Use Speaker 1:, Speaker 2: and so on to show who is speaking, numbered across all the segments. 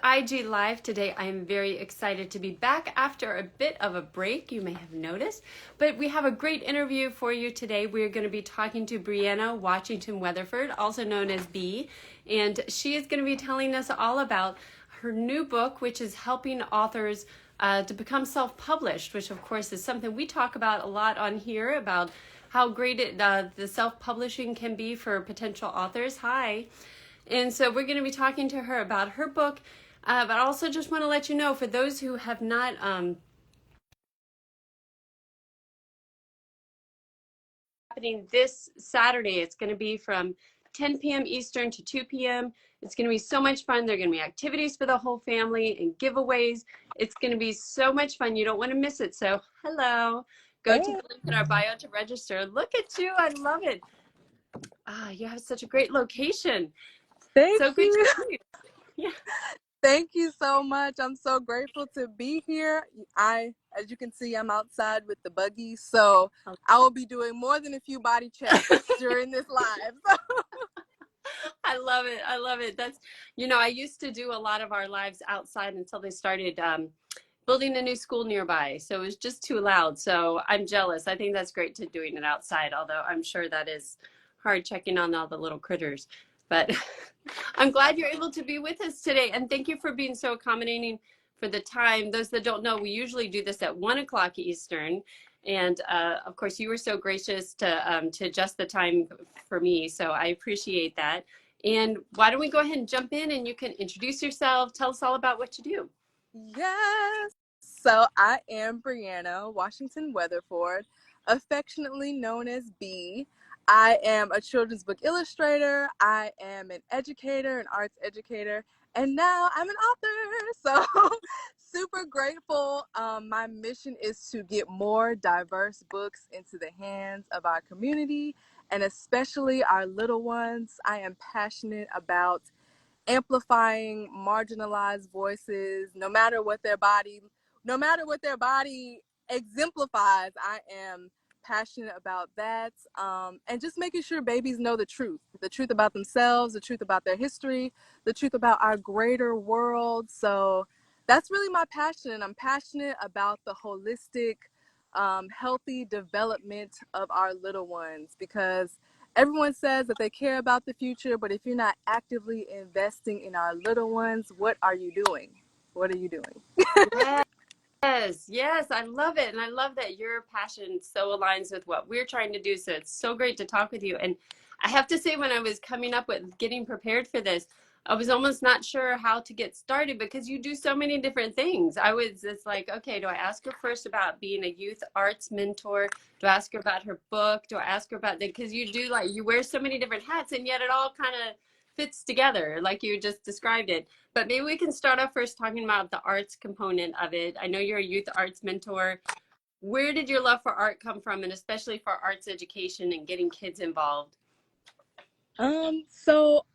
Speaker 1: IG Live today. I am very excited to be back after a bit of a break, you may have noticed. But we have a great interview for you today. We're going to be talking to Bre'Anna Washington-Weatherford, also known as B. And she is going to be telling us all about her new book, which is helping authors to become self-published, which of course is something we talk about a lot on here, about how great the self-publishing can be for potential authors. Hi. And so we're going to be talking to her about her book, but I also just want to let you know, for those who have not happening this Saturday, it's going to be from 10 p.m. Eastern to 2 p.m. It's going to be so much fun. There are going to be activities for the whole family and giveaways. It's going to be so much fun. You don't want to miss it. So hello, go to the link in our bio to register. Look at you. I love it. You have such a great location.
Speaker 2: Thank
Speaker 1: so good
Speaker 2: you.
Speaker 1: to see you. Yeah.
Speaker 2: Thank you so much. I'm so grateful to be here. As you can see, I'm outside with the buggy, so I will be doing more than a few body checks during this live.
Speaker 1: I love it. I love it. That's, I used to do a lot of our lives outside until they started building a new school nearby. So it was just too loud. So I'm jealous. I think that's great to doing it outside, although I'm sure that is hard checking on all the little critters. But I'm glad you're able to be with us today. And thank you for being so accommodating for the time. Those that don't know, we usually do this at 1 o'clock Eastern. And of course, you were so gracious to adjust the time for me. So I appreciate that. And why don't we go ahead and jump in, and you can introduce yourself. Tell us all about what you do.
Speaker 2: Yes. So I am Bre'Anna Washington-Weatherford, affectionately known as B. I am a children's book illustrator. I am an educator, an arts educator, and now I'm an author. So super grateful. My mission is to get more diverse books into the hands of our community, and especially our little ones. I am passionate about amplifying marginalized voices, no matter what their body exemplifies. I am passionate about that, and just making sure babies know the truth about themselves, the truth about their history, the truth about our greater world. So that's really my passion. I'm passionate about the holistic, healthy development of our little ones, because everyone says that they care about the future, but if you're not actively investing in our little ones, what are you doing? What are you doing?
Speaker 1: Yes, I love it. And I love that your passion so aligns with what we're trying to do. So it's so great to talk with you. And I have to say, when I was coming up with getting prepared for this, I was almost not sure how to get started, because you do so many different things. It's like, okay, do I ask her first about being a youth arts mentor? Do I ask her about her book? Do I ask her about because you wear so many different hats, and yet it all kind of fits together like you just described it. But maybe we can start off first talking about the arts component of it. I know you're a youth arts mentor. Where did your love for art come from, and especially for arts education and getting kids involved?
Speaker 2: So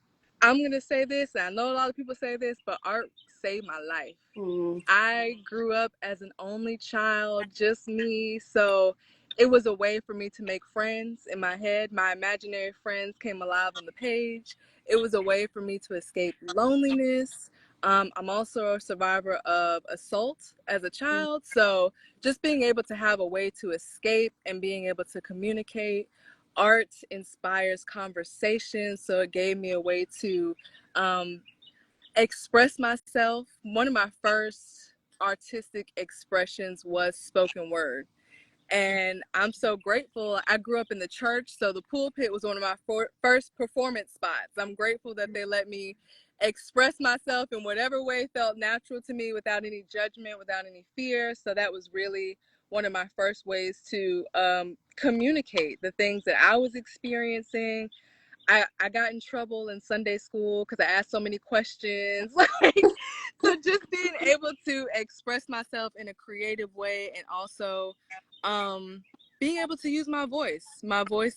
Speaker 2: I'm gonna say this, and I know a lot of people say this, but art saved my life. I grew up as an only child, just me, so it was a way for me to make friends in my head. My imaginary friends came alive on the page. It was a way for me to escape loneliness. I'm also a survivor of assault as a child, so just being able to have a way to escape and being able to communicate. Art inspires conversation, so it gave me a way to express myself. One of my first artistic expressions was spoken word. And I'm so grateful. I grew up in the church, so the pulpit was one of my first performance spots. I'm grateful that they let me express myself in whatever way felt natural to me, without any judgment, without any fear. So that was really one of my first ways to communicate the things that I was experiencing. I got in trouble in Sunday school because I asked so many questions. So just being able to express myself in a creative way, and also being able to use my voice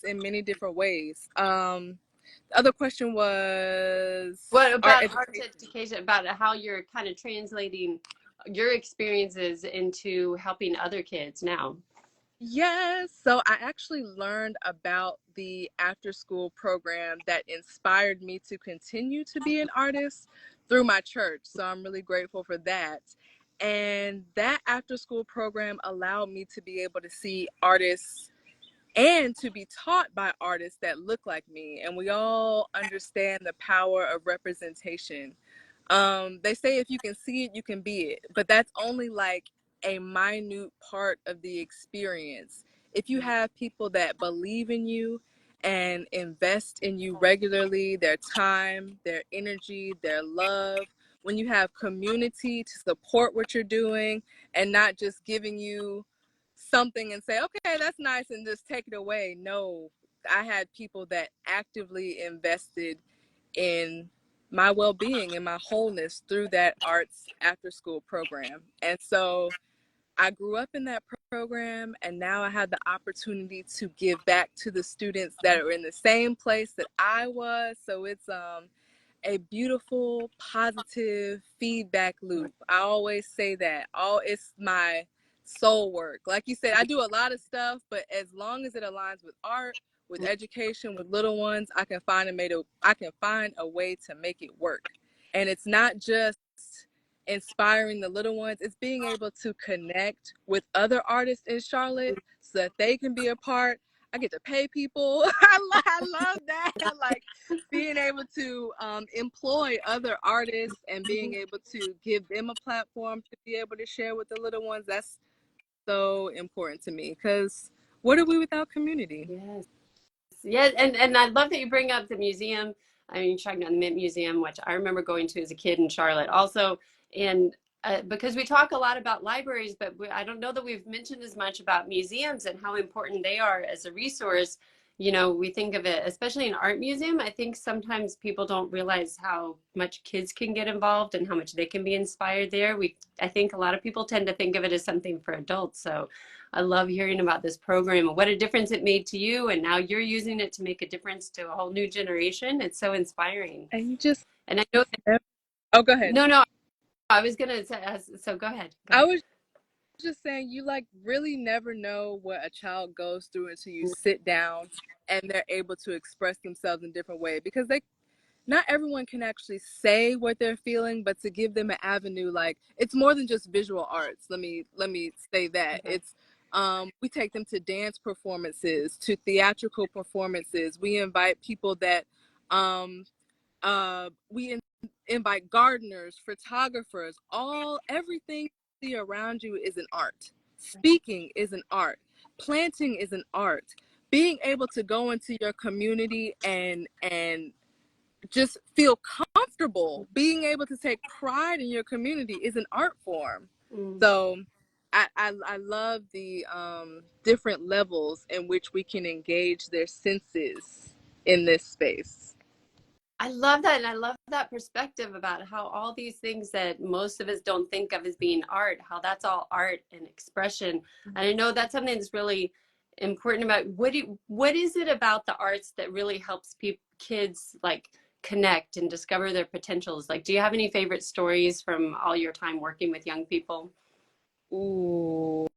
Speaker 2: in many different ways. The other question was
Speaker 1: What about arts education, about how you're kind of translating your experiences into helping other kids now?
Speaker 2: Yes. So I actually learned about the after school program that inspired me to continue to be an artist through my church. So I'm really grateful for that. And that after school program allowed me to be able to see artists and to be taught by artists that look like me. And we all understand the power of representation. They say if you can see it, you can be it, but that's only like a minute part of the experience. If you have people that believe in you and invest in you regularly, their time, their energy, their love, when you have community to support what you're doing and not just giving you something and say, okay, that's nice, and just take it away. No, I had people that actively invested in my well-being and my wholeness through that arts after school program. And so I grew up in that program, and now I have the opportunity to give back to the students that are in the same place that I was. So it's a beautiful, positive feedback loop. I always say that. It's my soul work. Like you said, I do a lot of stuff, but as long as it aligns with art, with education, with little ones, I can find a way to make it work. And it's not just inspiring the little ones, it's being able to connect with other artists in Charlotte so that they can be a part. I get to pay people. I love that. Like being able to employ other artists and being able to give them a platform to be able to share with the little ones. That's so important to me, because what are we without community?
Speaker 1: Yes. Yeah, and I love that you bring up the museum. I mean, talking about the Mint Museum, which I remember going to as a kid in Charlotte, also, and because we talk a lot about libraries, but I don't know that we've mentioned as much about museums and how important they are as a resource. You know, we think of it, especially an art museum. I think sometimes people don't realize how much kids can get involved and how much they can be inspired there. I think a lot of people tend to think of it as something for adults. So I love hearing about this program and what a difference it made to you. And now you're using it to make a difference to a whole new generation. It's so inspiring.
Speaker 2: And you just
Speaker 1: And I know,
Speaker 2: oh, go ahead.
Speaker 1: no, I was going to say, so go ahead. Go
Speaker 2: I
Speaker 1: ahead.
Speaker 2: was just saying, you like really never know what a child goes through until you sit down and they're able to express themselves in different ways, because they not everyone can actually say what they're feeling, but to give them an avenue, like it's more than just visual arts. Let me say that
Speaker 1: Okay.
Speaker 2: it's we take them to dance performances, to theatrical performances. We invite people that um we invite gardeners, photographers. Everything you see around you is an art. Speaking is an art. Planting is an art. Being able to go into your community and just feel comfortable, being able to take pride in your community is an art form.
Speaker 1: Mm.
Speaker 2: So I love the different levels in which we can engage their senses in this space.
Speaker 1: I love that. And I love that perspective about how all these things that most of us don't think of as being art, how that's all art and expression. And I know that's something that's really important about what is it about the arts that really helps kids like connect and discover their potentials? Like, do you have any favorite stories from all your time working with young people?
Speaker 2: Ooh.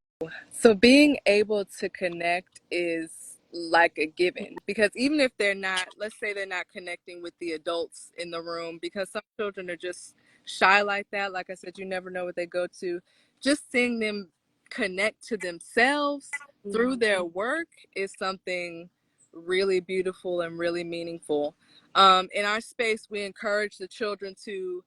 Speaker 2: So being able to connect is like a given, because even if they're not, let's say they're not connecting with the adults in the room, because some children are just shy like that. Like I said, you never know what they go to. Just seeing them connect to themselves through their work is something really beautiful and really meaningful. In our space, we encourage the children to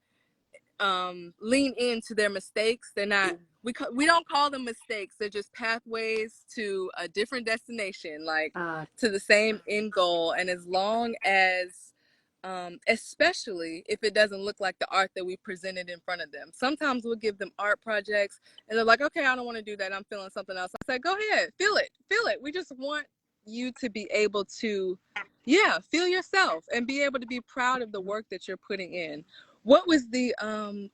Speaker 2: lean into their mistakes. They're not we don't call them mistakes. They're just pathways to a different destination, like
Speaker 1: Uh,
Speaker 2: to the same end goal. And as long as especially if it doesn't look like the art that we presented in front of them. Sometimes we'll give them art projects and they're like, okay, I don't want to do that. I'm feeling something else. I say, go ahead, feel it, feel it. We just want you to be able to, yeah, feel yourself and be able to be proud of the work that you're putting in. What was the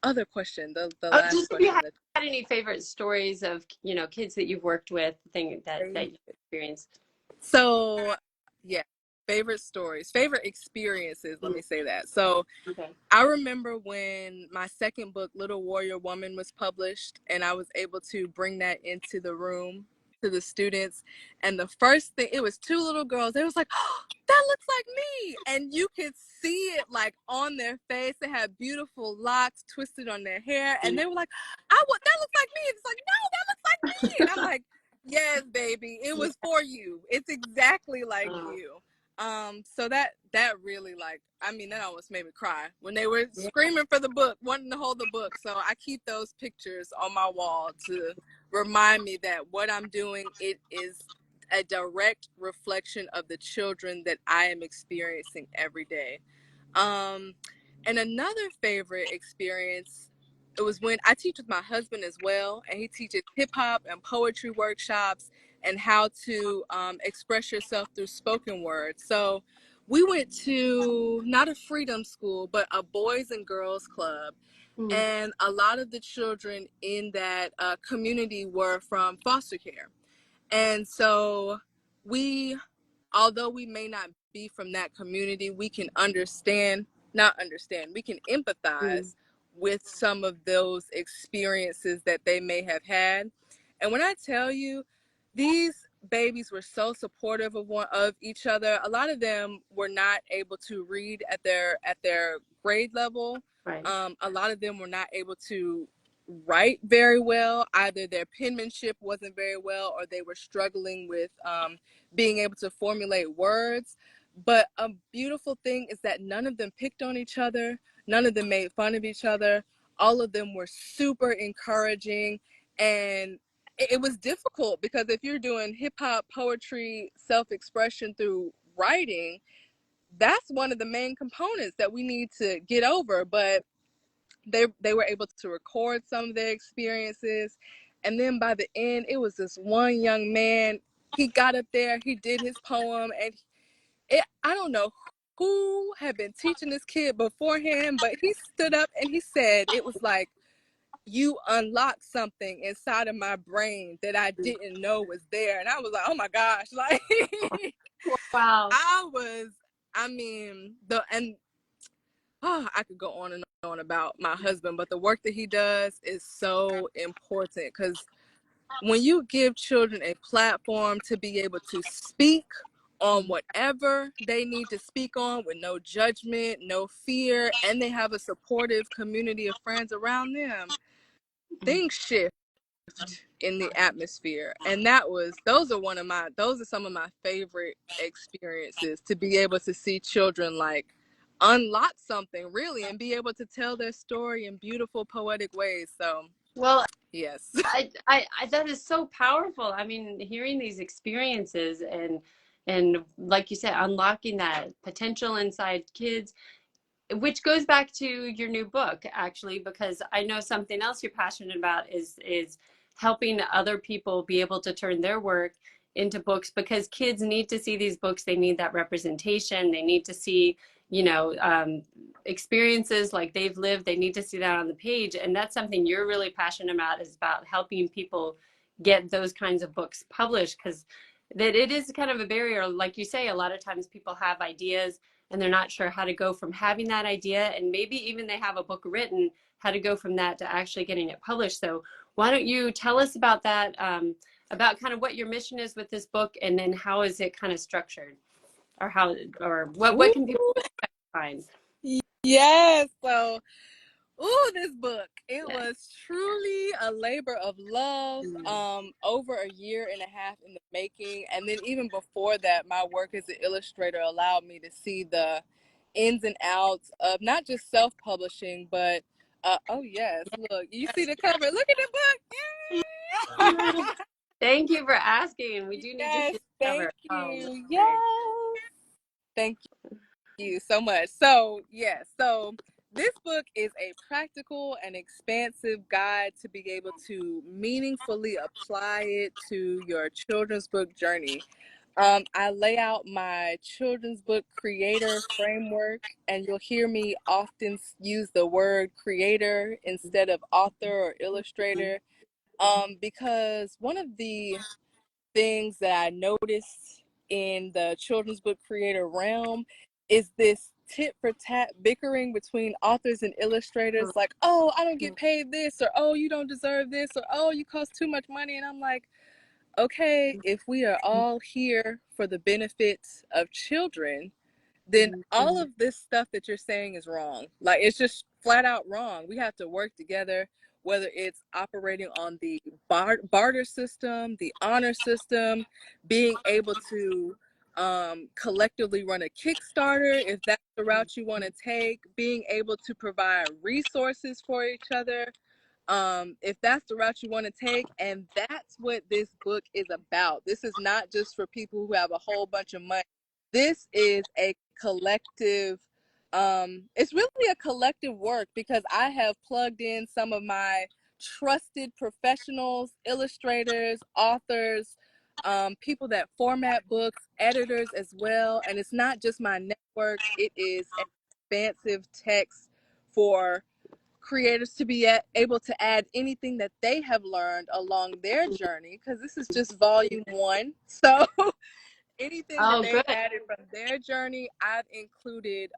Speaker 2: other question? The
Speaker 1: oh,
Speaker 2: last
Speaker 1: just if you
Speaker 2: question.
Speaker 1: had any favorite stories of, kids that you've worked with, thing that you experienced.
Speaker 2: So, yeah, favorite stories, favorite experiences. Let
Speaker 1: Mm.
Speaker 2: me say that. So,
Speaker 1: Okay.
Speaker 2: I remember when my second book, Little Warrior Woman, was published, and I was able to bring that into the room. to the students, and the first thing, it was two little girls. They was like, oh, that looks like me. And you could see it like on their face. They had beautiful locks twisted on their hair. And they were like, that looks like me. It's like, no, that looks like me. And I'm like, yes, baby, it was for you. It's exactly like you. So that really, like, I mean, that almost made me cry when they were screaming for the book, wanting to hold the book. So I keep those pictures on my wall to remind me that what I'm doing, it is a direct reflection of the children that I am experiencing every day. And another favorite experience, it was when I teach with my husband as well, and he teaches hip hop and poetry workshops and how to express yourself through spoken word. So we went to not a freedom school, but a boys and girls club. And a lot of the children in that community were from foster care. And so we, although we may not be from that community, we can we can empathize with some of those experiences that they may have had. And when I tell you, these babies were so supportive of each other. A lot of them were not able to read at their grade level.
Speaker 1: Right.
Speaker 2: A lot of them were not able to write very well. Either their penmanship wasn't very well, or they were struggling with being able to formulate words. But a beautiful thing is that none of them picked on each other. None of them made fun of each other. All of them were super encouraging. And it was difficult because if you're doing hip hop, poetry, self-expression through writing, that's one of the main components that we need to get over. But they were able to record some of their experiences. And then by the end, it was this one young man. He got up there, he did his poem, and I don't know who had been teaching this kid before him, but he stood up and he said, it was like, you unlocked something inside of my brain that I didn't know was there. And I was like, oh my gosh, like
Speaker 1: Wow.
Speaker 2: I was, I mean, I could go on and on about my husband, but the work that he does is so important, because when you give children a platform to be able to speak on whatever they need to speak on with no judgment, no fear, and they have a supportive community of friends around them, things shift in the atmosphere. And those are some of my favorite experiences, to be able to see children like unlock something really and be able to tell their story in beautiful poetic ways. So
Speaker 1: Well,
Speaker 2: yes.
Speaker 1: that is so powerful. I mean, hearing these experiences and like you said, unlocking that potential inside kids, which goes back to your new book, actually, because I know something else you're passionate about is helping other people be able to turn their work into books, because kids need to see these books. They need that representation. They need to see, experiences like they've lived. They need to see that on the page. And that's something you're really passionate about, is about helping people get those kinds of books published, because that it is kind of a barrier. Like you say, a lot of times people have ideas and they're not sure how to go from having that idea, and maybe even they have a book written, how to go from that to actually getting it published. So why don't you tell us about that, about kind of what your mission is with this book, and then how is it kind of structured, or what can people find?
Speaker 2: Yes. So, this book, it
Speaker 1: Yeah.
Speaker 2: was truly a labor of love, over a year and a half in the making. And then even before that, my work as an illustrator allowed me to see the ins and outs of not just self-publishing, but oh yes, look, you see the cover. Look at the book.
Speaker 1: Thank you for asking. We do need to see
Speaker 2: Yes,
Speaker 1: the
Speaker 2: thank
Speaker 1: cover. Oh, that's
Speaker 2: you.
Speaker 1: great.
Speaker 2: Yes. Thank you so much. So, so this book is a practical and expansive guide to be able to meaningfully apply it to your children's book journey. I lay out my children's book creator framework, and you'll hear me often use the word creator instead of author or illustrator, because one of the things that I noticed in the children's book creator realm is this tit for tat bickering between authors and illustrators, like, oh, I don't get paid this, or oh, you don't deserve this, or oh, you cost too much money. And I'm like, okay, if we are all here for the benefits of children, then all of this stuff that you're saying is wrong. Like, it's just flat out wrong. We have to work together, whether it's operating on the barter system, the honor system, being able to collectively run a Kickstarter if that's the route you want to take, being able to provide resources for each other, if that's the route you want to take. And that's what this book is about. This is not just for people who have a whole bunch of money. This is a collective, it's really a collective work, because I have plugged in some of my trusted professionals, illustrators, authors, people that format books, editors as well. And it's not just my network, it is an expansive text for creators to be able to add anything that they have learned along their journey, because this is just volume 1. So anything that
Speaker 1: Oh,
Speaker 2: they've
Speaker 1: good.
Speaker 2: added from their journey, I've included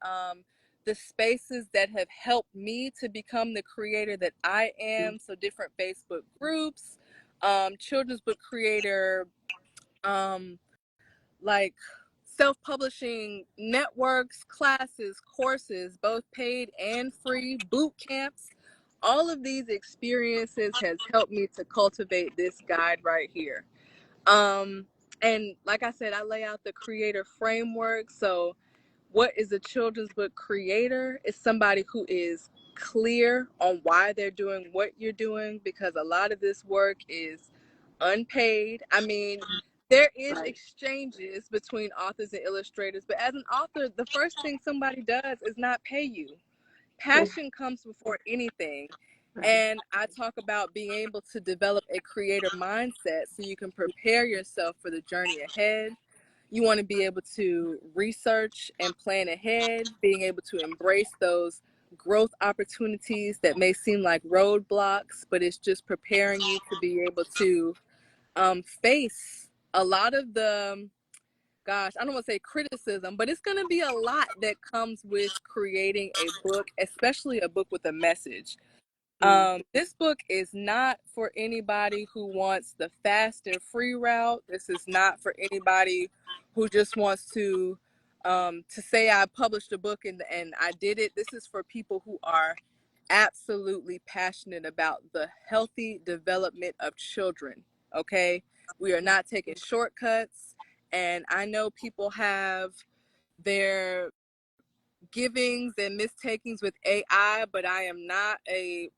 Speaker 2: the spaces that have helped me to become the creator that I am. So different Facebook groups, children's book creator, like self-publishing networks, classes, courses, both paid and free, boot camps. All of these experiences has helped me to cultivate this guide right here. And like I said, I lay out the creator framework. So what is a children's book creator? Is somebody who is clear on why they're doing what you're doing, because a lot of this work is unpaid. I mean, there is
Speaker 1: Right.
Speaker 2: exchanges between authors and illustrators, but as an author, the first thing somebody does is not pay you. Passion comes before anything.
Speaker 1: Right.
Speaker 2: And I talk about being able to develop a creator mindset so you can prepare yourself for the journey ahead. You want to be able to research and plan ahead, being able to embrace those growth opportunities that may seem like roadblocks, but it's just preparing you to be able to face a lot of the, gosh, I don't want to say criticism, but it's going to be a lot that comes with creating a book, especially a book with a message. This book is not for anybody who wants the fast and free route. This is not for anybody who just wants to say I published a book and I did it. This is for people who are absolutely passionate about the healthy development of children. Okay, we are not taking shortcuts, and I know people have their givings and mistakings with AI, but I am not a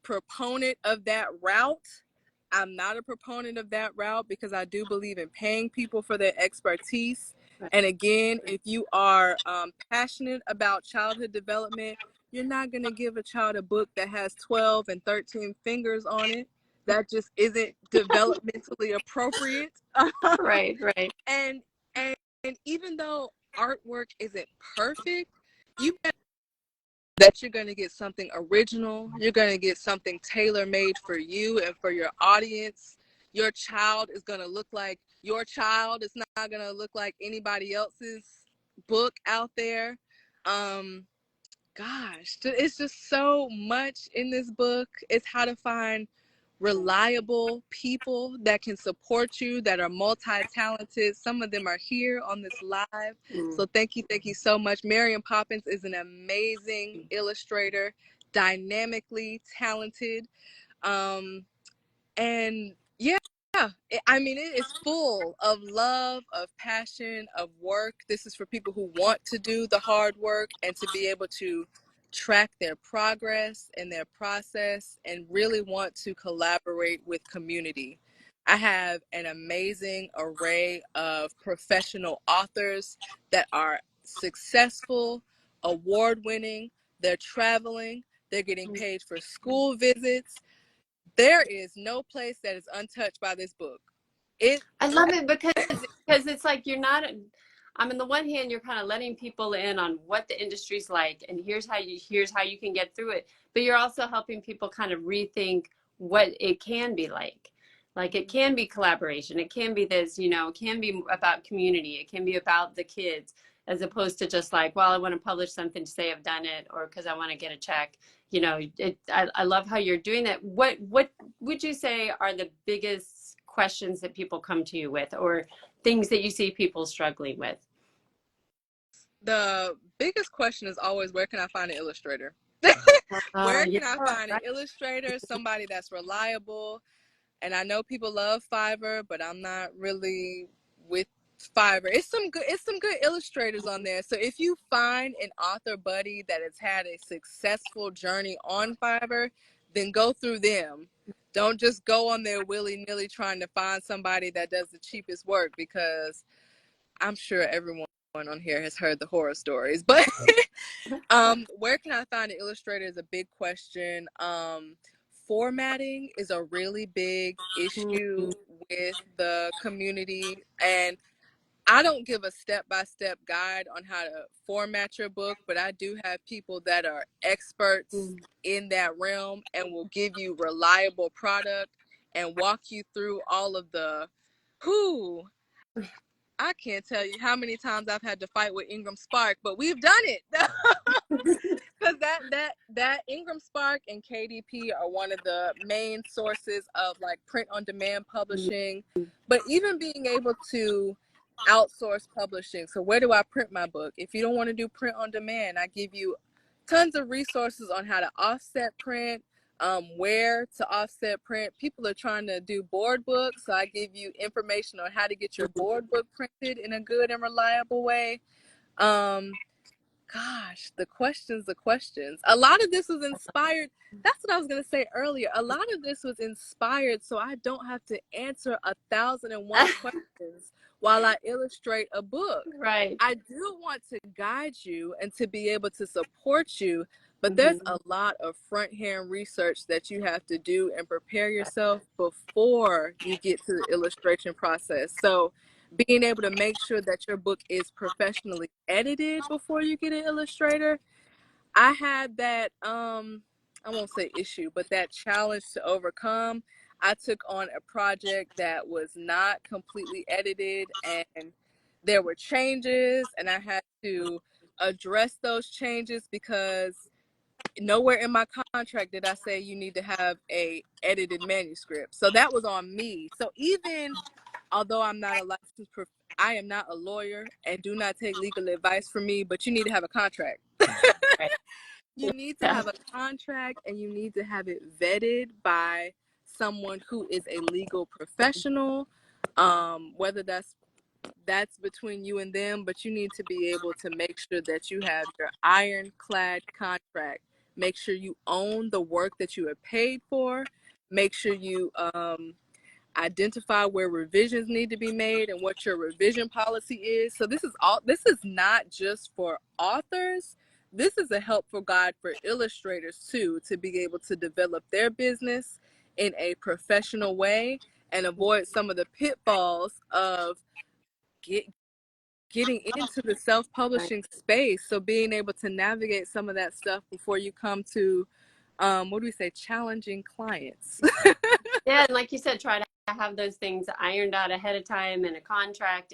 Speaker 2: proponent of that route. I'm not a proponent of that route because I do believe in paying people for their expertise. And again, if you are passionate about childhood development, you're not going to give a child a book that has 12 and 13 fingers on it. That just isn't developmentally appropriate.
Speaker 1: Right. Right.
Speaker 2: and, and and even though artwork isn't perfect, you that you're going to get something original. You're going to get something tailor-made for you and for your audience. Your child is going to look like your child. It's not going to look like anybody else's book out there. Um, Gosh, it's just so much in this book. It's how to find reliable people that can support you, that are multi-talented. Some of them are here on this live. So thank you so much. Marion Poppins is an amazing illustrator, dynamically talented. And yeah, I mean, it is full of love, of passion, of work. This is for people who want to do the hard work and to be able to track their progress and their process and really want to collaborate with community. I have an amazing array of professional authors that are successful, award-winning, they're traveling, they're getting paid for school visits. There is no place that is untouched by this book. It
Speaker 1: I love it because it's like you're not. I mean, the one hand you're kind of letting people in on what the industry's like, and here's how you can get through it. But you're also helping people kind of rethink what it can be like. Like it can be collaboration. It can be this, it can be about community. It can be about the kids, as opposed to just like, well, I want to publish something to say I've done it, or because I want to get a check. I love how you're doing that. What would you say are the biggest questions that people come to you with, or things that you see people struggling with?
Speaker 2: The biggest question is always, where can I find an illustrator? Where
Speaker 1: Yeah,
Speaker 2: can I find an illustrator, somebody that's reliable? And I know people love Fiverr, but I'm not really with Fiverr. It's some good illustrators on there. So if you find an author buddy that has had a successful journey on Fiverr, then go through them. Don't just go on there willy-nilly trying to find somebody that does the cheapest work, because I'm sure everyone on here has heard the horror stories. But where can I find an illustrator is a big question. Formatting is a really big issue with the community, and I don't give a step-by-step guide on how to format your book, but I do have people that are experts in that realm and will give you reliable product and walk you through all of the who. I can't tell you how many times I've had to fight with Ingram Spark, but we've done it. Because that Ingram Spark and KDP are one of the main sources of like print on demand publishing, but even being able to outsource publishing. So where do I print my book? If you don't want to do print on demand, I give you tons of resources on how to offset print, where to offset print. People are trying to do board books, so I give you information on how to get your board book printed in a good and reliable way. Gosh, the questions. A lot of this was inspired. That's what I was going to say earlier. A lot of this was inspired so I don't have to answer 1,001 questions while I illustrate a book.
Speaker 1: right.
Speaker 2: I do want to guide you and to be able to support you, but there's a lot of front-hand research that you have to do and prepare yourself before you get to the illustration process. So being able to make sure that your book is professionally edited before you get an illustrator. I had that I won't say issue, but that challenge to overcome. I took on a project that was not completely edited, and there were changes, and I had to address those changes because nowhere in my contract did I say you need to have a edited manuscript. So that was on me. So even although I'm not a licensed I am not a lawyer, and do not take legal advice from me, but you need to have a contract.
Speaker 1: Right.
Speaker 2: You need to
Speaker 1: Yeah.
Speaker 2: have a contract, and you need to have it vetted by someone who is a legal professional. Whether that's between you and them, but you need to be able to make sure that you have your ironclad contract. Make sure you own the work that you have paid for. Make sure you identify where revisions need to be made and what your revision policy is. So this is not just for authors. This is a helpful guide for illustrators too, to be able to develop their business in a professional way and avoid some of the pitfalls of get, getting into the self-publishing space. So being able to navigate some of that stuff before you come to what do we say, challenging clients.
Speaker 1: Yeah, and like you said, try to have those things ironed out ahead of time in a contract.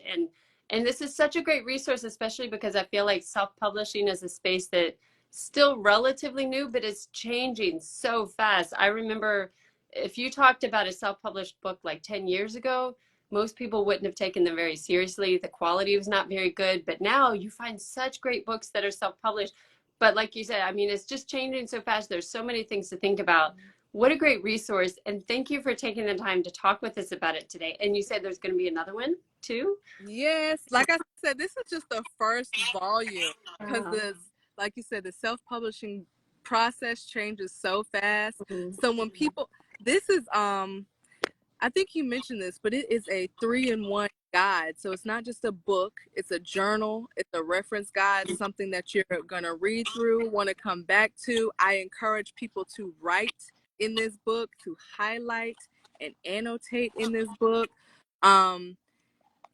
Speaker 1: And this is such a great resource, especially because I feel like self-publishing is a space that still relatively new, but it's changing so fast. I remember if you talked about a self-published book like 10 years ago, most people wouldn't have taken them very seriously. The quality was not very good, but now you find such great books that are self-published. But like you said, I mean, it's just changing so fast. There's so many things to think about. What a great resource. And thank you for taking the time to talk with us about it today. And you said there's going to be another one too?
Speaker 2: Yes, like I said, this is just the first volume because
Speaker 1: Wow.
Speaker 2: like you said, the self-publishing process changes so fast.
Speaker 1: Mhm.
Speaker 2: So when people, this is, I think you mentioned this, but it is a 3-in-1 guide. So it's not just a book, it's a journal, it's a reference guide, something that you're going to read through, want to come back to. I encourage people to write in this book, to highlight and annotate in this book. Um,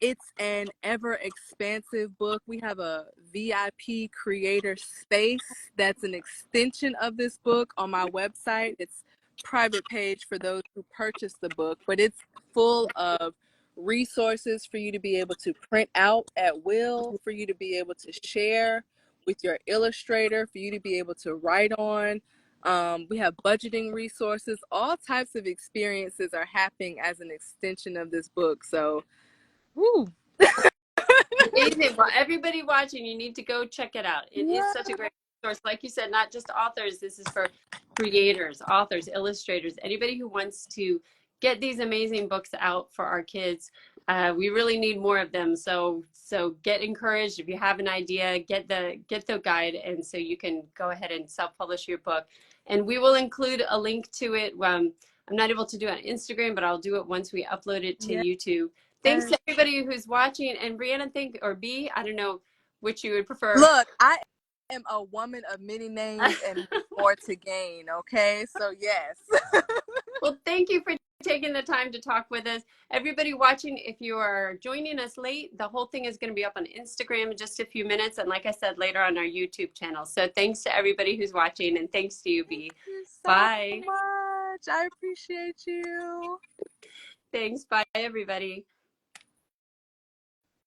Speaker 2: it's an ever expansive book. We have a VIP creator space that's an extension of this book on my website. It's private page for those who purchase the book, but it's full of resources for you to be able to print out at will, for you to be able to share with your illustrator, for you to be able to write on. We have budgeting resources. All types of experiences are happening as an extension of this book. So, woo.
Speaker 1: Amazing. Well, everybody watching, you need to go check it out. It is
Speaker 2: Yeah.
Speaker 1: such a great resource. Like you said, not just authors. This is for creators, authors, illustrators, anybody who wants to get these amazing books out for our kids. We really need more of them. So get encouraged. If you have an idea, get the guide, and so you can go ahead and self-publish your book. And we will include a link to it. I'm not able to do it on Instagram, but I'll do it once we upload it to
Speaker 2: Yeah.
Speaker 1: YouTube. Thanks to everybody who's watching. And Bre'Anna, or B, I don't know which you would prefer.
Speaker 2: Look, I am a woman of many names and more to gain. Okay, so yes.
Speaker 1: Well, thank you for taking the time to talk with us. Everybody watching, if you are joining us late, the whole thing is going to be up on Instagram in just a few minutes. And like I said, later on our YouTube channel. So thanks to everybody who's watching, and thanks to you, B.
Speaker 2: Thank you so
Speaker 1: Bye.
Speaker 2: much. I appreciate you.
Speaker 1: Thanks. Bye, everybody.